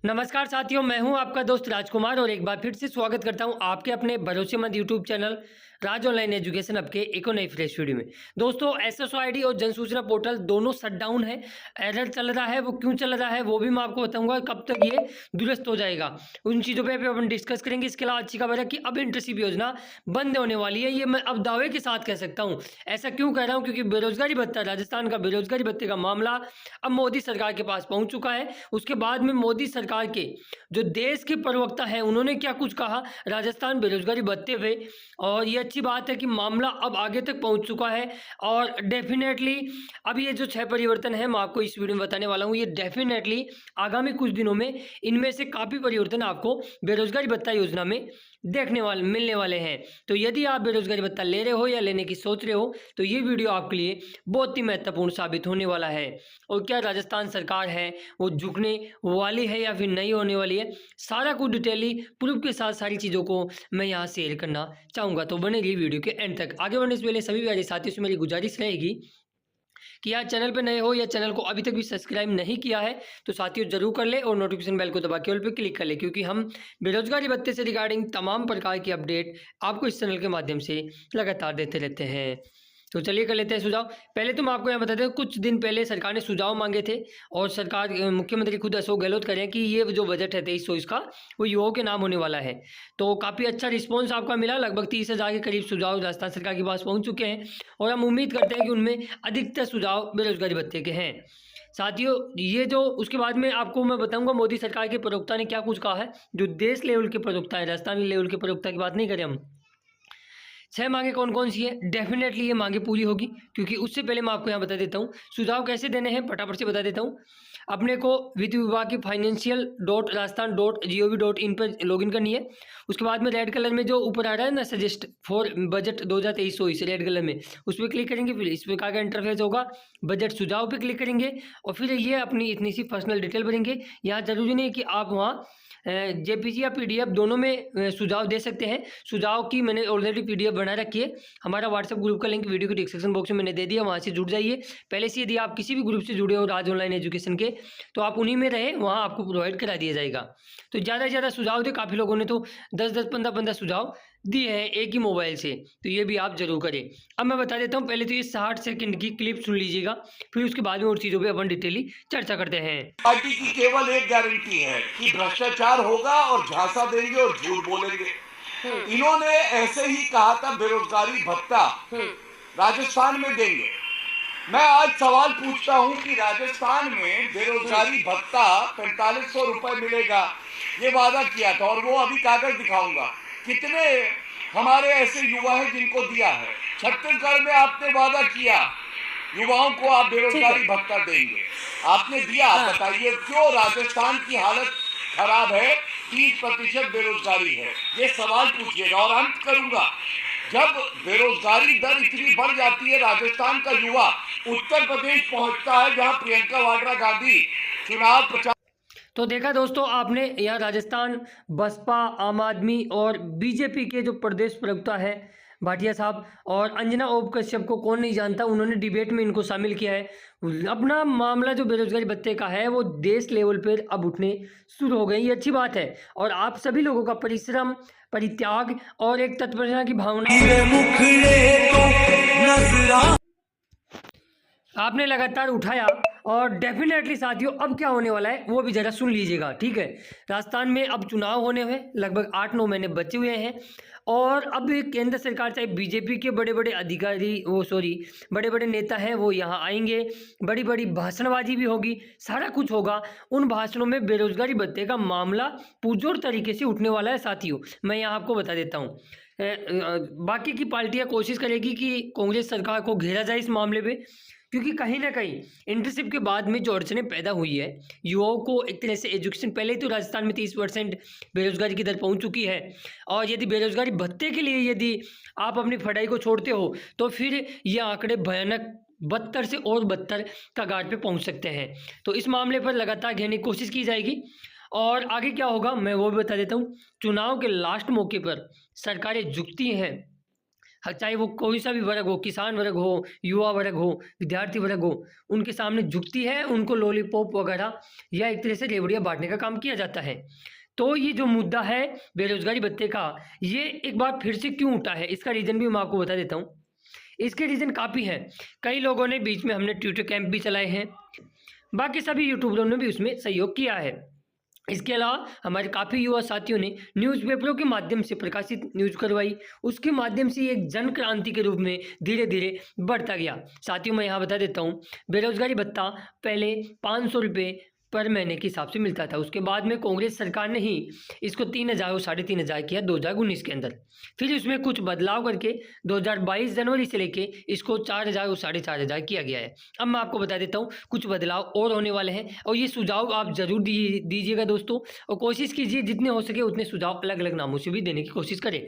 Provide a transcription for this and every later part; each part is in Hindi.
नमस्कार साथियों, मैं हूं आपका दोस्त राजकुमार और एक बार फिर से स्वागत करता हूं आपके अपने भरोसेमंद यूट्यूब चैनल राज ऑनलाइन एजुकेशन अब के एक और नई फ्रेश वीडियो में। दोस्तों, एसएसओआईडी और जन सूचना पोर्टल दोनों शट डाउन है। एरर चल रहा है, वो क्यों चल रहा है वो भी मैं आपको बताऊंगा, कब तक ये दुरुस्त हो जाएगा उन चीज़ों पे अपन डिस्कस करेंगे। इसके अलावा अच्छी खबर है कि अब इंटर्नशिप योजना बंद होने वाली है, ये मैं अब दावे के साथ कह सकता हूँ। ऐसा क्यों कह रहा हूँ? क्योंकि बेरोजगारी भत्ता, राजस्थान का बेरोजगारी भत्ते का मामला अब मोदी सरकार के पास पहुंच चुका है। उसके बाद में मोदी सरकार के जो देश के प्रवक्ता हैं उन्होंने क्या कुछ कहा राजस्थान बेरोजगारी भत्ते पे, और ये अच्छी बात है कि मामला अब आगे तक पहुंच चुका है। और डेफिनेटली अब ये जो 6 परिवर्तन है मैं आपको इस वीडियो में बताने वाला हूँ, ये डेफिनेटली आगामी कुछ दिनों में इनमें से काफ़ी परिवर्तन आपको बेरोजगारी भत्ता योजना में मिलने वाले हैं। तो यदि आप बेरोजगारी भत्ता ले रहे हो या लेने की सोच रहे हो तो ये वीडियो आपके लिए बहुत ही महत्वपूर्ण साबित होने वाला है। और क्या राजस्थान सरकार है वो झुकने वाली है या फिर नहीं होने वाली है, सारा कुछ डिटेली प्रूफ के साथ सारी चीज़ों को मैं यहाँ शेयर करना चाहूँगा। तो बने रहिए वीडियो के एंड तक। आगे बढ़ने से पहले सभी प्यारे साथियों से मेरी गुजारिश रहेगी कि यार चैनल पे नए हो या चैनल को अभी तक भी सब्सक्राइब नहीं किया है तो साथियों जरूर कर ले और नोटिफिकेशन बेल को दबा के ऑल पे क्लिक कर ले, क्योंकि हम बेरोजगारी भत्ते से रिगार्डिंग तमाम प्रकार की अपडेट आपको इस चैनल के माध्यम से लगातार देते रहते हैं। तो चलिए कर लेते हैं सुझाव। पहले तो मैं आपको यहाँ बता दें, कुछ दिन पहले सरकार ने सुझाव मांगे थे और सरकार मुख्यमंत्री खुद अशोक गहलोत कह रहे हैं कि ये जो बजट है 2324 का वो युवाओं के नाम होने वाला है। तो काफ़ी अच्छा रिस्पॉन्स आपका मिला, लगभग 30,000 के करीब सुझाव राजस्थान सरकार के पास पहुँच चुके हैं और हम उम्मीद करते हैं कि उनमें अधिकतर सुझाव बेरोजगारी भत्ते के हैं। साथियों, ये जो उसके बाद में आपको मैं बताऊंगा मोदी सरकार के प्रवक्ता ने क्या कुछ कहा है। जो देश लेवल के प्रवक्ता है, राजस्थान लेवल के प्रवक्ता की बात नहीं करें हम। 6 मांगे कौन कौन सी है, डेफिनेटली ये मांगे पूरी होगी। क्योंकि उससे पहले मैं आपको यहाँ बता देता हूँ सुझाव कैसे देने हैं, फटाफट से बता देता हूँ। अपने को वित्त विभाग की financial.rajasthan.gov.in पर लॉगिन करनी है। उसके बाद में रेड कलर में जो ऊपर आ रहा है ना, suggest for budget 2023-24 red colour में, उस पर क्लिक करेंगे। फिर इस प्रकार का इंटरफेस होगा, बजट सुझाव पे क्लिक करेंगे और फिर ये अपनी इतनी सी पर्सनल डिटेल भरेंगे। यहाँ जरूरी नहीं कि आप वहाँ जेपीजी या पीडीएफ दोनों में सुझाव दे सकते हैं। सुझाव की मैंने ऑलरेडी पीडीएफ बना रखी है। हमारा व्हाट्सएप ग्रुप का लिंक वीडियो के डिस्क्रिप्शन बॉक्स में मैंने दे दिया, वहाँ से जुड़ जाइए। पहले से यदि आप किसी भी ग्रुप से जुड़े हो राज ऑनलाइन एजुकेशन के तो आप उन्हीं में रहे, वहाँ आपको प्रोवाइड करा दिया जाएगा। तो ज़्यादा से ज़्यादा सुझाव दे, काफ़ी लोगों ने तो 10-10, 15-15 सुझाव दिए हैं एक ही मोबाइल से, तो ये भी आप जरूर करें। अब मैं बता देता हूँ, पहले तो ये 60 सेकंड की क्लिप सुन लीजिएगा, फिर उसके बाद में और चीज़ों पे अपन डिटेली चर्चा करते हैं। पार्टी की केवल एक गारंटी है कि भ्रष्टाचार होगा और झांसा देंगे और झूठ बोलेंगे। इन्होंने ऐसे ही कहा था बेरोजगारी भत्ता राजस्थान में देंगे। मैं आज सवाल पूछता हूं कि राजस्थान में बेरोजगारी भत्ता 4500 रुपए मिलेगा, ये वादा किया था और वो अभी कागज दिखाऊंगा। कितने हमारे ऐसे युवा हैं जिनको दिया है? छत्तीसगढ़ में आपने वादा किया युवाओं को आप बेरोजगारी भत्ता देंगे, आपने दिया। बताइए क्यों राजस्थान की हालत खराब है, 30% बेरोजगारी है? ये सवाल पूछिएगा। और अंत करूंगा, जब बेरोजगारी दर इतनी बढ़ जाती है, राजस्थान का युवा उत्तर प्रदेश पहुंचता है जहां प्रियंका वाड्रा गांधी चुनाव प्रचार। तो देखा दोस्तों आपने, यहाँ राजस्थान बसपा, आम आदमी और बीजेपी के जो प्रदेश प्रवक्ता है भाटिया साहब और अंजना ओम कश्यप को कौन नहीं जानता, उन्होंने डिबेट में इनको शामिल किया है। अपना मामला जो बेरोजगारी भत्ते का है वो देश लेवल पर अब उठने शुरू हो गई, ये अच्छी बात है। और आप सभी लोगों का परिश्रम, परित्याग और एक तत्परता की भावना आपने लगातार उठाया। और डेफिनेटली साथियों अब क्या होने वाला है वो भी ज़रा सुन लीजिएगा, ठीक है। राजस्थान में अब चुनाव होने हुए लगभग 8-9 महीने बचे हुए हैं और अब केंद्र सरकार चाहे बीजेपी के बड़े बड़े अधिकारी बड़े बड़े नेता हैं वो यहाँ आएंगे, बड़ी बड़ी भाषणबाजी भी होगी, सारा कुछ होगा। उन भाषणों में बेरोजगारी भत्ते का मामला पुरजोर तरीके से उठने वाला है साथियों, मैं यहाँ आपको बता देता हूँ। बाकी की पार्टियाँ कोशिश करेगी कि कांग्रेस सरकार को घेरा जाए इस मामले पे, क्योंकि कहीं ना कहीं इंटर्नशिप के बाद में जो अड़चनें पैदा हुई है, युवाओं को एक तरह से एजुकेशन, पहले तो राजस्थान में 30% बेरोजगारी की दर पहुंच चुकी है और यदि बेरोजगारी भत्ते के लिए यदि आप अपनी पढ़ाई को छोड़ते हो तो फिर ये आंकड़े भयानक 72 से और 72 कगार पे पहुंच सकते हैं। तो इस मामले पर लगातार घेरने की कोशिश की जाएगी और आगे क्या होगा मैं वो भी बता देता हूँ। चुनाव के लास्ट मौके पर सरकारें झुकती हैं चाहे वो कोई सा भी वर्ग हो, किसान वर्ग हो, युवा वर्ग हो, विद्यार्थी वर्ग हो, उनके सामने झुकती है, उनको लॉलीपॉप वगैरह या एक तरह से रेवड़ियाँ बाँटने का काम किया जाता है। तो ये जो मुद्दा है बेरोज़गारी भत्ते का, ये एक बार फिर से क्यों उठा है, इसका रीज़न भी मैं आपको बता देता हूँ। इसके रीज़न काफ़ी हैं। कई लोगों ने बीच में हमने ट्विटर कैंप भी चलाए हैं, बाकी सभी यूट्यूबरों ने भी उसमें सहयोग किया है। इसके अलावा हमारे काफ़ी युवा साथियों ने न्यूज़पेपरों के माध्यम से प्रकाशित न्यूज़ करवाई, उसके माध्यम से ये एक जन क्रांति के रूप में धीरे-धीरे बढ़ता गया। साथियों मैं यहाँ बता देता हूँ, बेरोज़गारी भत्ता पहले 500 रुपये पर महीने के हिसाब से मिलता था। उसके बाद में कांग्रेस सरकार ने ही इसको 3000 और 3500 किया 2019 के अंदर। फिर इसमें कुछ बदलाव करके 2022 जनवरी से लेके इसको 4000 और 4500 किया गया है। अब मैं आपको बता देता हूँ कुछ बदलाव और होने वाले हैं और ये सुझाव आप ज़रूर दीजिएगा दोस्तों, और कोशिश कीजिए जितने हो सके उतने सुझाव अलग-अलग नामों से भी देने की कोशिश करें।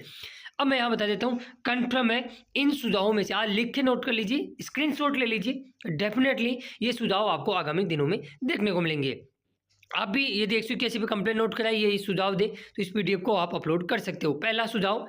अब मैं यहाँ बता देता हूँ, कन्फर्म है इन सुझावों में से आज लिख के नोट कर लीजिए, स्क्रीनशॉट ले लीजिए, डेफिनेटली ये सुझाव आपको आगामी दिनों में देखने को मिलेंगे। आप भी यदि 181 पे कंप्लेंट नोट कराई, ये सुझाव दे तो इस पीडीएफ को आप अपलोड कर सकते हो। पहला सुझाव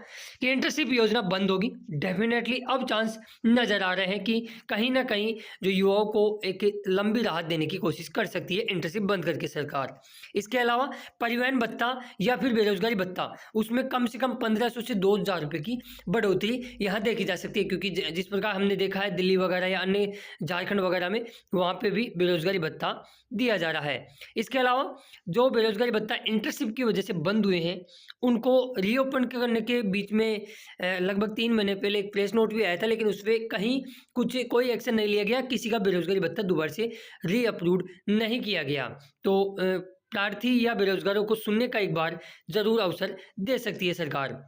कि इंटर्नशिप योजना बंद होगी। डेफिनेटली अब चांस नज़र आ रहे हैं कि कहीं ना कहीं जो युवाओं को एक लंबी राहत देने की कोशिश कर सकती है इंटर्नशिप बंद करके सरकार। इसके अलावा परिवहन भत्ता या फिर बेरोजगारी भत्ता, उसमें कम से कम 1500 से 2000 रुपये की बढ़ोतरी यहाँ देखी जा सकती है, क्योंकि जिस प्रकार हमने देखा है दिल्ली वगैरह या अन्य झारखंड वगैरह में, वहाँ पे भी बेरोजगारी भत्ता दिया जा रहा है। इसके अलावा जो बेरोजगारी भत्ता इंटर्नशिप की वजह से बंद हुए हैं, उनको रीओपन करने के बीच में लगभग 3 महीने पहले एक प्रेस नोट भी आया था, लेकिन उस पर कहीं कोई एक्शन नहीं लिया गया, किसी का बेरोजगारी भत्ता दोबारा से रीअप्रूव नहीं किया गया। तो प्रार्थी या बेरोजगारों को सुनने का एक बार जरूर अवसर दे सकती है सरकार।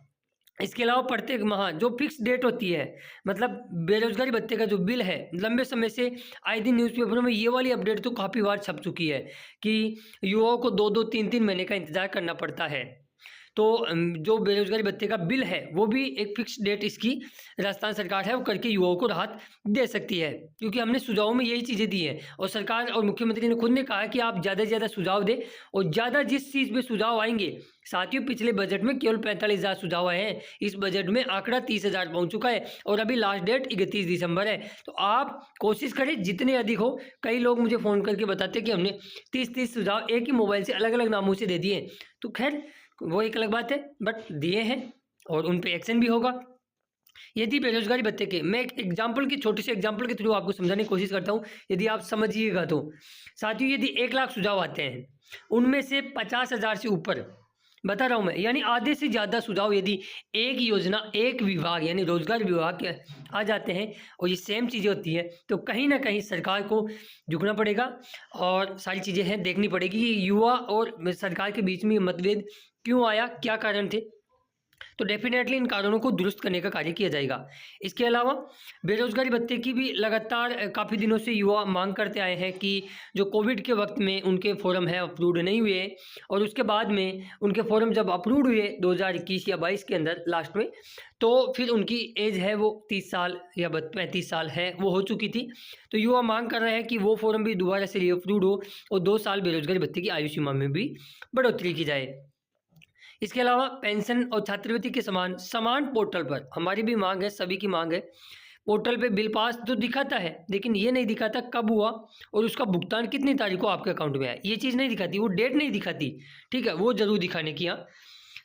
इसके अलावा प्रत्येक माह जो फिक्स डेट होती है, मतलब बेरोजगारी भत्ते का जो बिल है, लंबे समय से आए दिन न्यूज़पेपरों में ये वाली अपडेट तो काफ़ी बार छप चुकी है कि युवाओं को 2-2, 3-3 महीने का इंतजार करना पड़ता है। तो जो बेरोजगारी भत्ते का बिल है वो भी एक फिक्स डेट इसकी राजस्थान सरकार है वो करके युवाओं को राहत दे सकती है, क्योंकि हमने सुझावों में यही चीज़ें दी हैं और सरकार और मुख्यमंत्री ने खुद ने कहा है कि आप ज़्यादा से ज़्यादा सुझाव दें, और ज़्यादा जिस चीज़ पे सुझाव आएंगे, साथियों पिछले बजट में केवल 45,000 सुझाव आए हैं, इस बजट में आंकड़ा 30,000 पहुंच चुका है और अभी लास्ट डेट 31 दिसंबर है। तो आप कोशिश करें जितने अधिक हो। कई लोग मुझे फ़ोन करके बताते हैं कि हमने 30-30 सुझाव एक ही मोबाइल से अलग अलग नामों से दे दिए, तो खैर वो एक अलग बात है, बट दिए हैं और उन पे एक्शन भी होगा। यदि बेरोजगारी भत्ते के, मैं एक एग्जाम्पल की छोटे से एग्जाम्पल के थ्रू आपको समझाने की कोशिश करता हूँ, यदि आप समझिएगा तो। साथियों यदि 1 लाख सुझाव आते हैं, उनमें से 50,000 से ऊपर, बता रहा हूँ मैं, यानी आधे से ज़्यादा सुझाव यदि एक योजना, एक विभाग यानी रोजगार विभाग के आ जाते हैं और ये सेम चीज़ें होती हैं, तो कहीं ना कहीं सरकार को झुकना पड़ेगा और सारी चीज़ें हैं देखनी पड़ेगी कि युवा और सरकार के बीच में मतभेद क्यों आया, क्या कारण थे। तो डेफिनेटली इन कारणों को दुरुस्त करने का कार्य किया जाएगा। इसके अलावा बेरोजगारी भत्ते की भी लगातार काफ़ी दिनों से युवा मांग करते आए हैं कि जो कोविड के वक्त में उनके फॉर्म है अप्रूव्ड नहीं हुए, और उसके बाद में उनके फॉर्म जब अप्रूव्ड हुए 2021 या 22 के अंदर लास्ट में, तो फिर उनकी एज है वो 30 साल या 35 साल है वो हो चुकी थी। तो युवा मांग कर रहे हैं कि वो फॉर्म भी दोबारा से रीअप्रूव्ड हो और 2 साल बेरोजगारी भत्ते की आयु सीमा में भी बढ़ोतरी की जाए। इसके अलावा पेंशन और छात्रवृत्ति के समान पोर्टल पर हमारी भी मांग है, सभी की मांग है, पोर्टल पे बिल पास तो दिखाता है, लेकिन ये नहीं दिखाता कब हुआ और उसका भुगतान कितनी तारीख को आपके अकाउंट में आया, ये चीज़ नहीं दिखाती, वो डेट नहीं दिखाती, ठीक है, वो जरूर दिखाने की। यहाँ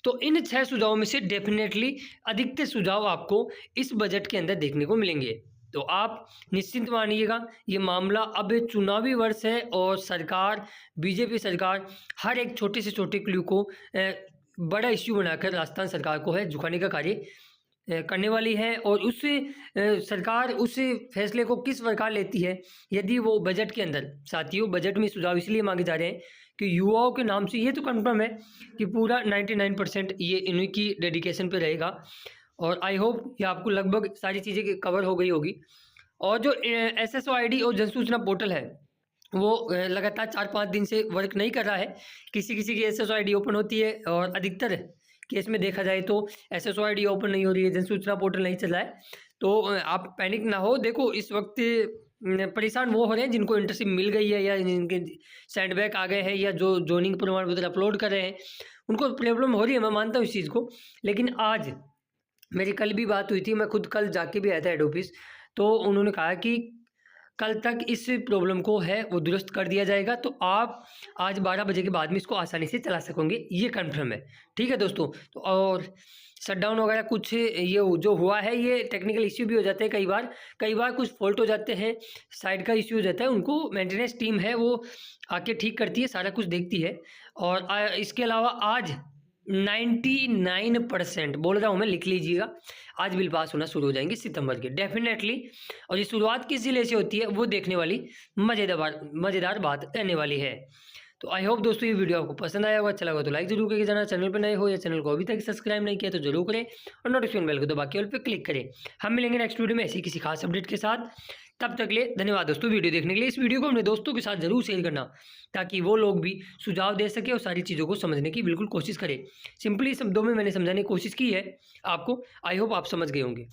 तो इन 6 सुझावों में से डेफिनेटली अधिकतर सुझाव आपको इस बजट के अंदर देखने को मिलेंगे। तो आप निश्चिंत मानिएगा, ये मामला अब चुनावी वर्ष है और सरकार, बीजेपी सरकार हर एक छोटे से छोटे क्लू को बड़ा इश्यू बनाकर राजस्थान सरकार को है झुकाने का कार्य करने वाली है। और उस सरकार उस फैसले को किस प्रकार लेती है, यदि वो बजट के अंदर, साथियों बजट में सुझाव इसलिए मांगे जा रहे हैं कि युवाओं के नाम से ये तो कंफर्म है कि पूरा 99% ये इन्हीं की डेडिकेशन पे रहेगा, और आई होप ये आपको लगभग सारी चीज़ें कवर हो गई होगी। और जो SSOID और जनसूचना पोर्टल है वो लगातार 4-5 दिन से वर्क नहीं कर रहा है। किसी किसी की SSOID ओपन होती है और अधिकतर केस में देखा जाए तो SSOID ओपन नहीं हो रही है, जनसूचना पोर्टल नहीं चल रहा है। तो आप पैनिक ना हो। देखो इस वक्त परेशान वो हो रहे हैं जिनको इंटर्नशिप मिल गई है या जिनके सेंडबैक आ गए हैं या जो जॉइनिंग प्रमाण पत्र अपलोड कर रहे हैं, उनको प्रॉब्लम हो रही है, मैं मानता हूँ इस चीज़ को। लेकिन आज मेरी कल भी बात हुई थी, मैं खुद कल जाके भी आया था हेड ऑफिस, तो उन्होंने कहा कि कल तक इस प्रॉब्लम को है वो दुरुस्त कर दिया जाएगा, तो आप आज 12 बजे के बाद में इसको आसानी से चला सकोगे, ये कन्फर्म है। ठीक है दोस्तों, तो और शटडाउन वगैरह कुछ ये जो हुआ है ये टेक्निकल इश्यू भी हो जाते हैं कई बार कुछ फॉल्ट हो जाते हैं, साइड का इश्यू हो जाता है, उनको मेंटेनेंस टीम है वो आके ठीक करती है, सारा कुछ देखती है। और इसके अलावा आज 99% बोल रहा हूँ मैं, लिख लीजिएगा, आज बिल पास होना शुरू हो जाएंगे सितंबर के डेफिनेटली। और ये शुरुआत किस ज़िले से होती है वो देखने वाली मज़ेदार बात रहने वाली है। तो आई होप दोस्तों ये वीडियो आपको पसंद आया होगा, अच्छा लगा तो लाइक जरूर करके जाना, चैनल पर नए हो या चैनल को अभी तक सब्सक्राइब नहीं किया तो जरूर करें और नोटिफिकेशन बेल को दबा के ऑल पे क्लिक करें। हम मिलेंगे नेक्स्ट वीडियो में ऐसी किसी खास अपडेट के साथ, तब तक के लिए धन्यवाद दोस्तों वीडियो देखने के लिए। इस वीडियो को अपने दोस्तों के साथ जरूर शेयर करना ताकि वो लोग भी सुझाव दे सके और सारी चीज़ों को समझने की बिल्कुल कोशिश करें। सिंपली शब्दों में मैंने समझाने की कोशिश की है आपको, आई होप आप समझ गए होंगे।